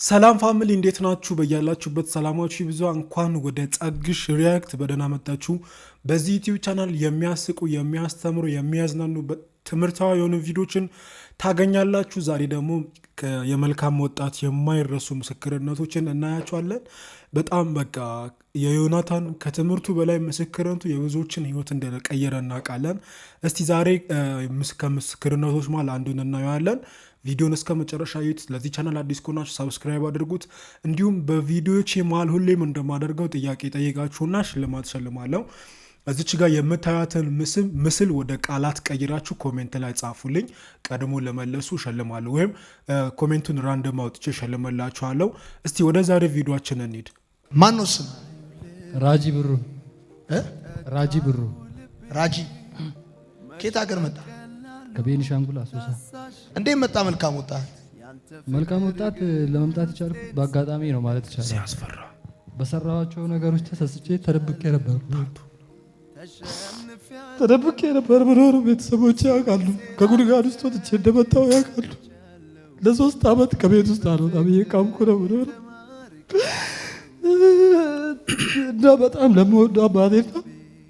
ሰላም ፋሚሊ እንዴት ናችሁ? በያላችሁበት ሰላማችሁ ይብዛ። እንኳን ወደ ጸግሽ ሪያክት በደህና መጣችሁ። በዚህ ዩቲዩብ ቻናል የሚያስቁ፣ የሚያስተምሩ፣ የሚያዝናኑ ትምህርታዊ የሆኑ ቪዲዮችን ታገኛላችሁ። ዛሬ ደግሞ የመልካም ወጣት የማይረሱ ምስክርነቶችን እናያቸዋለን። በጣም በቃ የዮናታን ከትምህርቱ በላይ ምስክርነቱ የብዙዎችን ሕይወት እንደቀየረ እናውቃለን። እስቲ ዛሬ ከምስክርነቶች መሃል አንዱን እናየዋለን። ቪዲዮን እስከ መጨረሻ እዩት። ለዚህ ቻናል አዲስ ከሆናችሁ ሰብስክራይብ አድርጉት። እንዲሁም በቪዲዮዎች መሃል ሁሌም እንደማደርገው ጥያቄ ጠይቃችሁና ሽልማት ሸልማለሁ። እዚች ጋር የምታያትን ምስል ወደ ቃላት ቀይራችሁ ኮሜንት ላይ ጻፉልኝ። ቀድሞ ለመለሱ ሸልማለሁ፣ ወይም ኮሜንቱን ራንደም አውጥቼ ሸልመላችኋለሁ። እስቲ ወደ ዛሬ ቪዲዮችን እንሂድ። ማን ነው ስም? ራጂ ብሩ። ራጂ ብሩ። ራጂ ከየት ሀገር መጣ? ከቤኒሻንጉል አሶሳ። እንዴት መጣ? መልካም ወጣት። መልካም ወጣት ለመምጣት የቻልኩት በአጋጣሚ ነው ማለት ይቻላል። ሲያስፈራ በሰራኋቸው ነገሮች ተሰስቼ ተደብቄ ነበር። ምኖሩ ቤተሰቦች ያውቃሉ። ከጉድጓድ ውስጥ ወጥቼ እንደመጣሁ ያውቃሉ። ለ3 ዓመት ከቤት ውስጥ አልወጣም ብዬ ቃምኩ ነው ምኖሩ እና በጣም ለምወደው አባቴና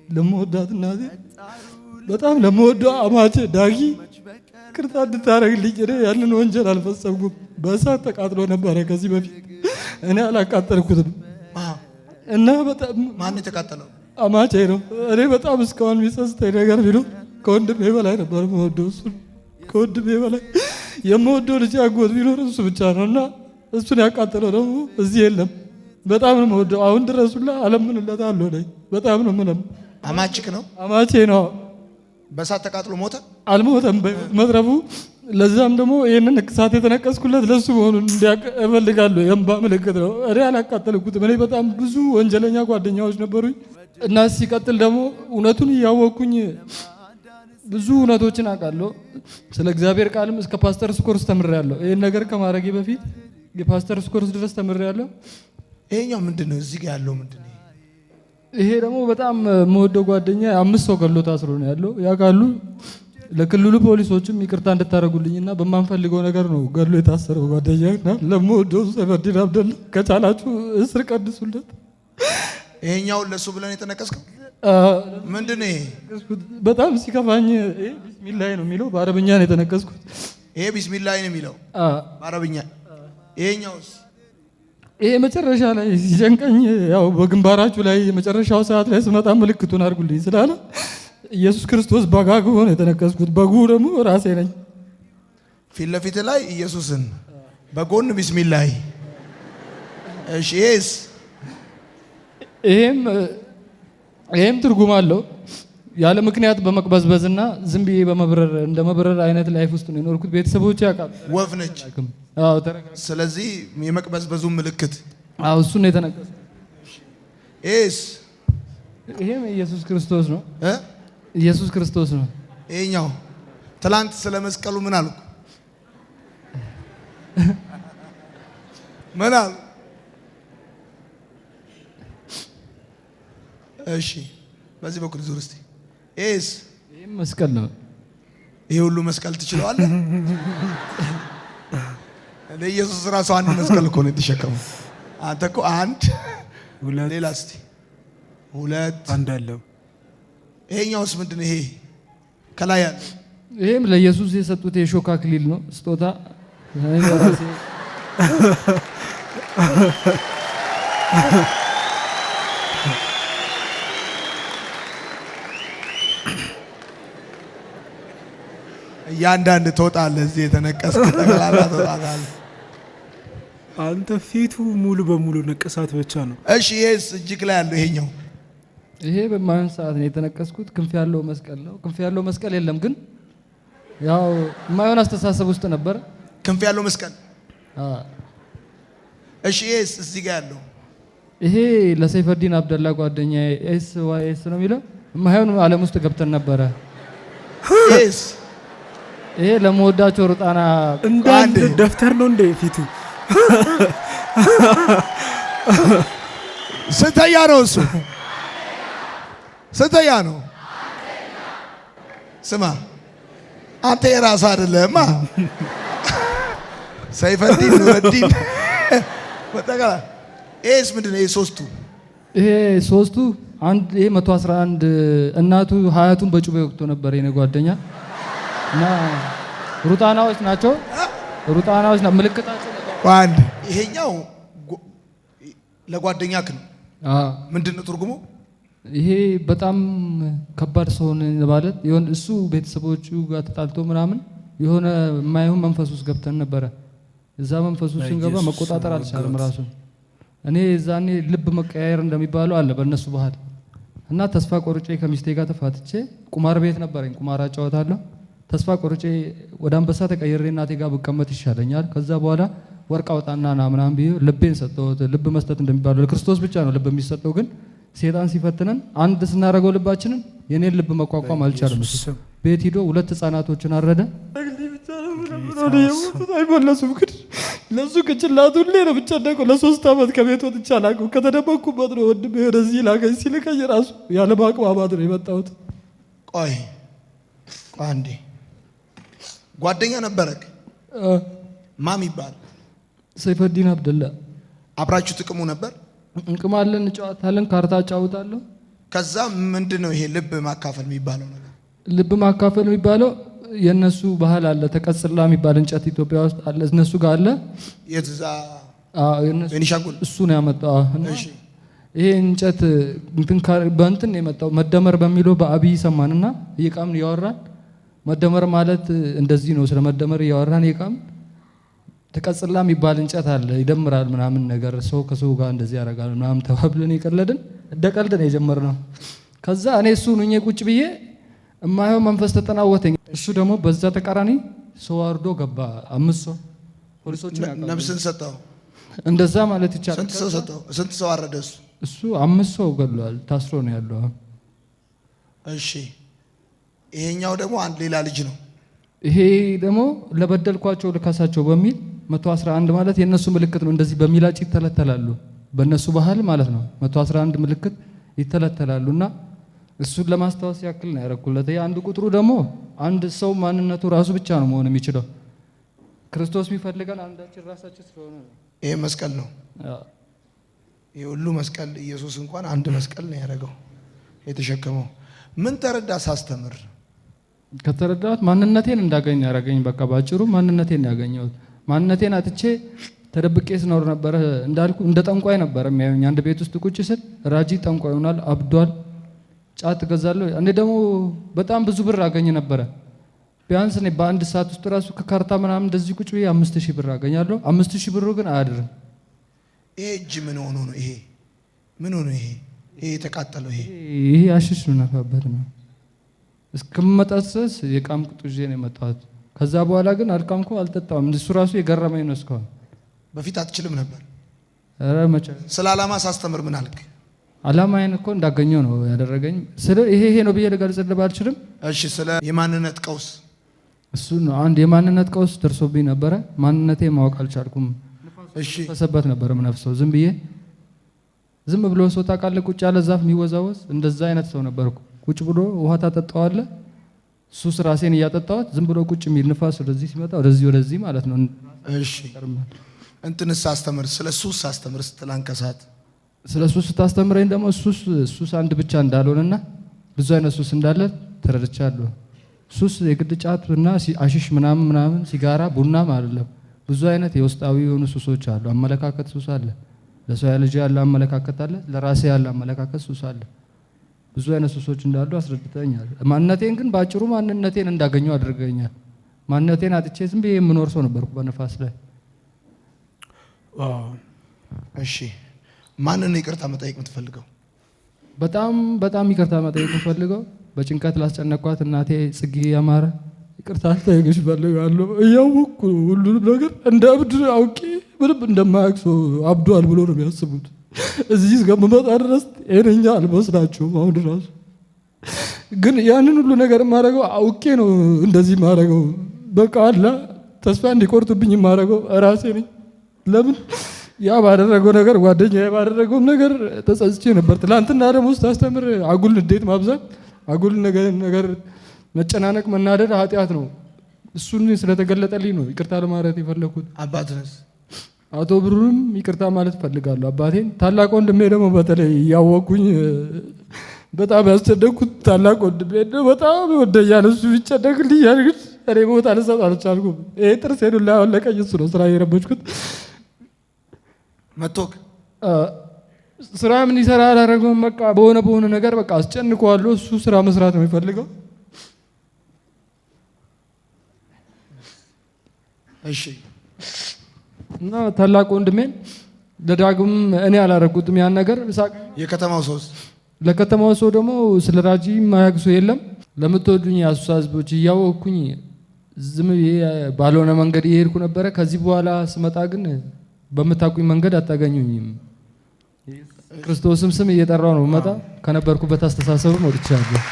ለምወዳት እናቴ በጣም ለምወደው አማቼ ዳጊ ይቅርታ እንድታረግልኝ። እኔ ያንን ወንጀል አልፈጸምኩም። በእሳት ተቃጥሎ ነበረ ከዚህ በፊት፣ እኔ አላቃጠልኩትም። እና በጣም ማን የተቃጠለው? አማቼ ነው። እኔ በጣም እስካሁን የሚጸጽተኝ ነገር ቢኖር ከወንድሜ በላይ ነበር የምወደው እሱ። ከወንድሜ በላይ የምወደው ልጅ አጎት ቢኖር እሱ ብቻ ነው። እና እሱን ያቃጠለው ደግሞ እዚህ የለም። በጣም ነው የምወደው። አሁን ድረሱላ አለምንለታለሁ ነኝ። በጣም ነው ምንም። አማችክ ነው? አማቼ ነው። በእሳት ተቃጥሎ ሞተ? አልሞተም፣ መትረፉ። ለዛም ደግሞ ይህንን እሳት የተነቀስኩለት ለሱ መሆኑን እንዲያውቅ እፈልጋለሁ። የእምባ ምልክት ነው። እኔ አላቃጠልኩትም። እኔ በጣም ብዙ ወንጀለኛ ጓደኛዎች ነበሩኝ እና ሲቀጥል ደግሞ እውነቱን እያወቅኩኝ ብዙ እውነቶችን አውቃለሁ። ስለ እግዚአብሔር ቃልም እስከ ፓስተርስ ኮርስ ተምሬያለሁ። ይህን ነገር ከማድረጌ በፊት የፓስተርስ ኮርስ ድረስ ተምሬያለሁ። ይሄኛው ምንድን ነው? እዚህ ጋር ያለው ምንድን ነው? ይሄ ደግሞ በጣም የምወደው ጓደኛ 5 ሰው ገሎ ታስሮ ነው ያለው። ያውቃሉ። ለክልሉ ፖሊሶችም ይቅርታ እንድታደርጉልኝና በማንፈልገው ነገር ነው ገሎ የታሰረው ጓደኛና ለምወደው ሰይፈዲን አብደላ ከቻላችሁ እስር ቀንሱለት። ይሄኛው ለሱ ብለን የተነቀስከው ምንድን ነው? ይሄ በጣም ሲከፋኝ ቢስሚላህ ነው የሚለው፣ በአረብኛ ነው የተነቀስኩት። ይሄ ቢስሚላህ ነው የሚለው በአረብኛ። ይሄኛውስ? ይሄ መጨረሻ ላይ ሲጨንቀኝ ያው በግንባራችሁ ላይ የመጨረሻው ሰዓት ላይ ስመጣ ምልክቱን አድርጉልኝ ስላለ ኢየሱስ ክርስቶስ በጋግ ሆኖ የተነቀስኩት። በጉ ደግሞ ራሴ ነኝ። ፊት ለፊት ላይ ኢየሱስን፣ በጎን ቢስሚላህ። እሺ ይሄስ? ይሄም ትርጉም አለው። ያለ ምክንያት በመቅበዝበዝና ዝም ብዬ በመብረር እንደ መብረር አይነት ላይፍ ውስጥ ነው የኖርኩት። ቤተሰቦቼ ያውቃሉ። ወፍ ነች። ስለዚህ የመቅበዝበዙ ምልክት እሱን ነው የተነቀሰው። ይሄም ኢየሱስ ክርስቶስ ነው። ኢየሱስ ክርስቶስ ነው። ይሄኛው ትላንት ስለ መስቀሉ ምን አልኩ? ምን አልኩ? እሺ በዚህ በኩል ዙር እስቲ። ይሄም መስቀል ነው። ይሄ ሁሉ መስቀል ትችለዋለህ? ኢየሱስ ራሱ አንድ መስቀል እኮ ነው የተሸከመው። አንተ እኮ አንድ ሁለት፣ ሌላ እስቲ ሁለት፣ አንድ አለው። ይሄኛውስ ምንድን ነው? ይሄ ከላይ ያለ ይሄም ለኢየሱስ የሰጡት የሾህ አክሊል ነው ስጦታ። እያንዳንድ ትወጣለህ። እዚህ የተነቀስክ ጠቅላላ ትወጣለህ። አንተ ፊቱ ሙሉ በሙሉ ንቅሳት ብቻ ነው። እሺ ይሄስ? እጅግ ላይ ያለው ይሄኛው? ይሄ በማን ሰዓት ነው የተነቀስኩት? ክንፍ ያለው መስቀል ነው። ክንፍ ያለው መስቀል የለም፣ ግን ያው የማይሆን አስተሳሰብ ውስጥ ነበር። ክንፍ ያለው መስቀል። እሺ ይሄስ? እዚህ ጋር ያለው? ይሄ ለሰይፈዲን አብደላ ጓደኛ ኤስ ነው የሚለው። የማይሆን ዓለም ውስጥ ገብተን ነበረ። ይሄስ? ይሄ ለመወዳቸው ሩጣና እንዳንድ ደፍተር ነው እንደ ፊቱ። ስንተኛ ነው እሱ? ስንተኛ ነው? ስማ አንተ የራስህ አይደለህማ። ሰይፈዲን ኑረዲን በጠቅላላ ኤስ ምንድን ነው? ይሄ ሶስቱ ይሄ ሶስቱ አንድ ይሄ 111 እናቱ ሀያቱን በጩቤ ወቅቶ ነበር የኔ ጓደኛ እና ሩጣናዎች ናቸው። ሩጣናዎች ነው ምልክታቸው ነው። አንድ ይሄኛው ለጓደኛክ ነው። ምንድን ነው ትርጉሙ? ይሄ በጣም ከባድ ሰው ነው ማለት የሆነ እሱ ቤተሰቦቹ ጋር ተጣልቶ ምናምን የሆነ የማይሆን መንፈስ ውስጥ ገብተን ነበረ። እዛ መንፈስ ውስጥ ስንገባ መቆጣጠር አልቻለም ራሱን። እኔ እዛኔ ልብ መቀያየር እንደሚባለው አለ በእነሱ ባህል እና ተስፋ ቆርጬ ከሚስቴ ጋር ተፋትቼ ቁማር ቤት ነበረኝ፣ ቁማር አጫወታለሁ። ተስፋ ቆርጬ ወደ አንበሳ ተቀይሬ እናቴ ጋር ብቀመጥ ይሻለኛል። ከዛ በኋላ ወርቅ አውጣና ና ምናምን ብዬ ልቤን ሰጠሁት። ልብ መስጠት እንደሚባለው ለክርስቶስ ብቻ ነው ልብ የሚሰጠው። ግን ሴጣን ሲፈትነን አንድ ስናደርገው ልባችንን የኔን ልብ መቋቋም አልቻለም። ቤት ሂዶ 2 ህፃናቶችን አረደ። አይመለሱም ግን ለሱ ቅጭላቱ ሁሌ ነው ብቻ እንደቆ ለ3 ዓመት ከቤት ወጥቼ አላውቅም። ከተደበቅኩበት ነው ወንድሜ ወደዚህ ላከኝ። ሲልከኝ ራሱ ያለ ማቅማማት ነው የመጣሁት። ቆይ አንዴ ጓደኛ ነበረክ? ማም ይባል ሰይፈዲን አብደላ። አብራችሁ ጥቅሙ ነበር? እንቅማለን፣ እንጫወታለን፣ ካርታ እጫወታለሁ። ከዛ ምንድን ነው ይሄ ልብ ማካፈል የሚባለው ነገር? ልብ ማካፈል የሚባለው የነሱ ባህል አለ። ተቀጽላ የሚባል እንጨት ኢትዮጵያ ውስጥ አለ፣ እነሱ ጋር አለ። የትዛ ቤኒሻንጉል እሱ ነው ያመጣው። ይሄ እንጨት በእንትን የመጣው መደመር በሚለው በአብይ ሰማንና እየቃምን እያወራን መደመር ማለት እንደዚህ ነው። ስለ መደመር እያወራን እየቃምን ተቀጽላ የሚባል እንጨት አለ ይደምራል ምናምን ነገር ሰው ከሰው ጋር እንደዚህ ያደርጋል ምናምን ተባብለን የቀለድን እንደ ቀልድ ነው የጀመርነው። ከዛ እኔ እሱ ነኝ ቁጭ ብዬ እማየው መንፈስ ተጠናወተኝ። እሱ ደግሞ በዛ ተቃራኒ ሰው አርዶ ገባ። 5 ሰው ፖሊሶች ነፍስን ሰጠው። እንደዛ ማለት ይቻላል። ስንት ሰው ሰጠው? ስንት ሰው አረደ እሱ? እሱ 5 ሰው ገድሏል። ታስሮ ነው ያለው። እሺ ይሄኛው ደግሞ አንድ ሌላ ልጅ ነው። ይሄ ደግሞ ለበደልኳቸው ልካሳቸው በሚል 111 ማለት የነሱ ምልክት ነው። እንደዚህ በሚላጭ ይተለተላሉ በነሱ ባህል ማለት ነው። 111 ምልክት ይተለተላሉና እሱን ለማስታወስ ያክል ነው ያረኩለት። አንድ ቁጥሩ ደግሞ አንድ ሰው ማንነቱ ራሱ ብቻ ነው መሆን የሚችለው። ክርስቶስ የሚፈልገን አንዳችን ራሳችን ስለሆነ ነው። ይሄ መስቀል ነው። ይሄ ሁሉ መስቀል ኢየሱስ እንኳን አንድ መስቀል ነው ያደረገው የተሸከመው። ምን ተረዳ ሳስተምር? ከተረዳሁት ማንነቴን እንዳገኝ ያረገኝ። በቃ ባጭሩ ማንነቴን ያገኘሁት። ማንነቴን አጥቼ ተደብቄ ስኖር ነበረ። እንዳልኩ እንደ ጠንቋይ ነበር የሚያዩኝ። አንድ ቤት ውስጥ ቁጭ ስል ራጂ ጠንቋይ ሆኗል፣ አብዷል፣ ጫት ገዛለሁ። እኔ ደግሞ በጣም ብዙ ብር አገኝ ነበረ። ቢያንስ እኔ በአንድ ሰዓት ውስጥ ራሱ ከካርታ ምናምን እንደዚህ ቁጭ ብዬ 5000 ብር አገኛለሁ። 5000 ብሩ ግን አያድርም። ይሄ እጅ ምን ሆኖ ነው? ይሄ ምን ሆኖ? ይሄ የተቃጠለው ይሄ አሽሽ ነው ነፋበት ነው። እስከምመጣስ የቃምኩት ይዤ ነው የመጣሁት። ከዛ በኋላ ግን አልቃምኩ፣ አልጠጣም። እሱ ራሱ የገረመኝ ነው። እስካሁን በፊት አትችልም ነበር? ኧረ መቼ። ስለ ዓላማ ሳስተምር ምን አልክ? ዓላማዬን እኮ እንዳገኘው ነው ያደረገኝ። ስለ ይሄ ነው ብዬ ልገልጽልህ ባልችልም። እሺ ስለ የማንነት ቀውስ እሱ ነው። አንድ የማንነት ቀውስ ደርሶብኝ ነበረ። ማንነቴ ማወቅ አልቻልኩም። እሺ ተሰበት ነበር ምነፍሰው ዝም ብሎ ሰው ታውቃለህ፣ ቁጭ ያለ ዛፍ የሚወዛወዝ እንደዛ አይነት ሰው ነበርኩ። ቁጭ ብሎ ውሃ ታጠጣዋለህ። ሱስ ራሴን እያጠጣሁት ዝም ብሎ ቁጭ የሚል ንፋስ ወደዚህ ሲመጣ ወደዚህ ማለት ነው። እሺ እንትንስ አስተምር፣ ስለ ሱስ አስተምር ስትል አንከሳት። ስለ ሱስ ስታስተምረኝ ደግሞ ሱስ አንድ ብቻ እንዳልሆነና ብዙ አይነት ሱስ እንዳለ ተረድቻለሁ። ሱስ የግድ ጫትና አሽሽ ምናምን ሲጋራ ቡናም አይደለም። ብዙ አይነት የውስጣዊ የሆኑ ሱሶች አሉ። አመለካከት ሱስ አለ። ለሰው ልጅ ያለ አመለካከት አለ። ለራሴ ያለ አመለካከት ሱስ አለ። ብዙ አይነት ሱሶች እንዳሉ አስረድተኛል። ማንነቴን ግን ባጭሩ ማንነቴን እንዳገኘው አድርገኛል። ማንነቴን አጥቼ ዝም ብዬ የምኖር ሰው ነበርኩ በነፋስ ላይ። እሺ ማንን ይቅርታ መጠየቅ የምትፈልገው? በጣም ይቅርታ መጠየቅ የምፈልገው በጭንቀት ላስጨነቅኳት እናቴ ጽጌ ያማረ ይቅርታ ልጠይቅሽ እፈልጋለሁ። እያወቅኩ ሁሉንም ነገር እንደ እብድ አውቄ ምንም እንደማያውቅ ሰው አብዷል ብሎ ነው የሚያስቡት። እዚህ እስከምመጣ ድረስ ጤነኛ አልመስላችሁም። አሁን ራሱ ግን ያንን ሁሉ ነገር የማደርገው አውቄ ነው እንደዚህ የማደርገው። በቃ አላ ተስፋ እንዲቆርጡብኝ የማደርገው ራሴ ነኝ። ለምን ያ ባደረገው ነገር ጓደኛዬ ባደረገውም ነገር ተጸጽቼ ነበር። ትላንትና ደግሞ ስታስተምር አጉል ንዴት ማብዛት፣ አጉል ነገር መጨናነቅ፣ መናደድ ኃጢአት ነው። እሱን ስለተገለጠልኝ ነው ይቅርታ ለማለት የፈለኩት። አባትነስ አቶ ብሩንም ይቅርታ ማለት ፈልጋለሁ አባቴን። ታላቅ ወንድሜ ደግሞ በተለይ ያወቁኝ በጣም ያስጨነቅኩት ታላቅ ወንድሜ ነው። በጣም ይወደኛል። እሱ ይጨነቅልኛል፣ ግን እኔ ቦታ ልሰጥ አልቻልኩም። ይሄ ጥርሴን ሁላ ያወለቀኝ እሱ ነው። ስራ የረበችኩት መቶክ ስራ ምን ይሰራ አላደረገውም። በቃ በሆነ ነገር በቃ አስጨንቀዋለሁ። እሱ ስራ መስራት ነው የሚፈልገው። እሺ እና ታላቅ ወንድሜን ለዳግም እኔ አላደረኩትም ያን ነገር። የከተማው ሰውስ? ለከተማው ሰው ደግሞ ስለ ራጂ ማያውቅ ሰው የለም። ለምትወዱኝ የአሱሳ ህዝቦች እያወቅኩኝ ዝም ባልሆነ መንገድ እየሄድኩ ነበረ። ከዚህ በኋላ ስመጣ ግን በምታውቁኝ መንገድ አታገኙኝም። ክርስቶስም ስም እየጠራው ነው መጣ። ከነበርኩበት አስተሳሰብም ወጥቻለሁ።